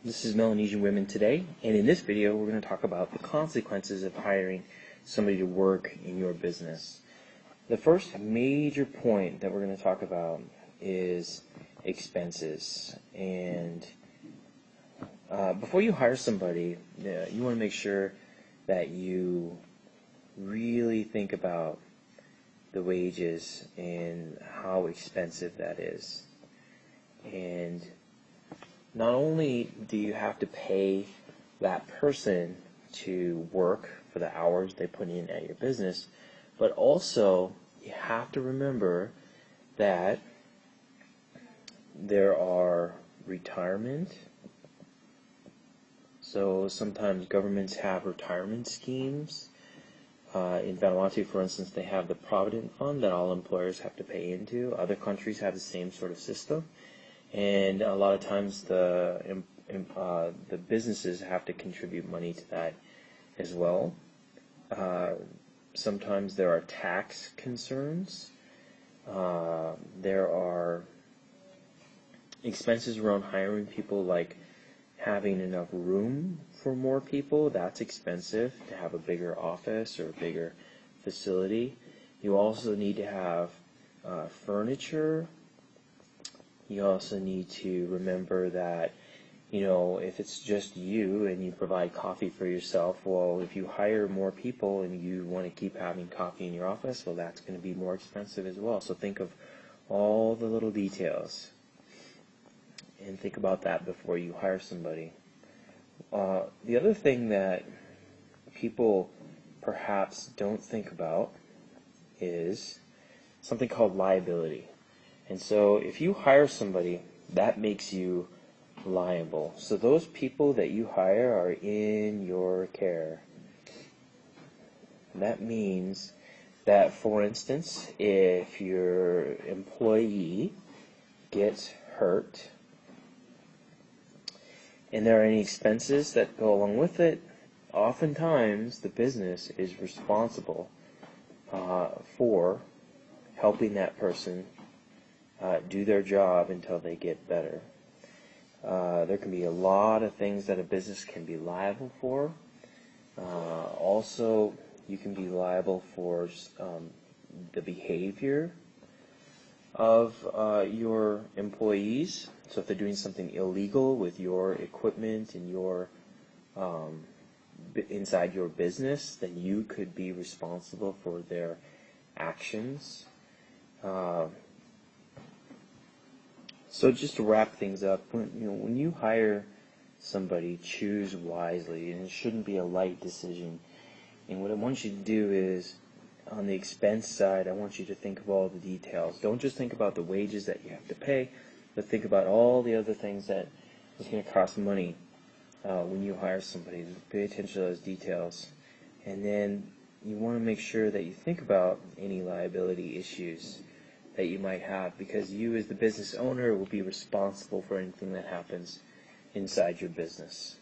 This is Melanesian Women Today, and in this video we're going to talk about the consequences of hiring somebody to work in your business. The first major point that we're going to talk about is expenses. And before you hire somebody, you want to make sure that you really think about the wages and how expensive that is. And not only do you have to pay that person to work for the hours they put in at your business, but also you have to remember that there are retirement. So sometimes governments have retirement schemes. In Vanuatu, for instance, they have the Provident Fund that all employers have to pay into. Other countries have the same sort of system. And a lot of times the businesses have to contribute money to that as well. Sometimes there are tax concerns. There are expenses around hiring people, like having enough room for more people. That's expensive, to have a bigger office or a bigger facility. You also need to have furniture. You also need to remember that, if it's just you and you provide coffee for yourself, well, if you hire more people and you want to keep having coffee in your office, well, that's going to be more expensive as well. So think of all the little details and think about that before you hire somebody. The other thing that people perhaps don't think about is something called liability. And so if you hire somebody, that makes you liable. So those people that you hire are in your care. That means that, for instance, if your employee gets hurt and there are any expenses that go along with it, oftentimes the business is responsible for helping that person do their job until they get better. There can be a lot of things that a business can be liable for. Also, you can be liable for the behavior of your employees. So if they're doing something illegal with your equipment and your inside your business, then you could be responsible for their actions. So just to wrap things up, when you hire somebody, choose wisely, and it shouldn't be a light decision. And what I want you to do is, on the expense side, I want you to think of all the details. Don't just think about the wages that you have to pay, but think about all the other things that is going to cost money when you hire somebody. Pay attention to those details. And then you want to make sure that you think about any liability issues that you might have, because you as the business owner will be responsible for anything that happens inside your business.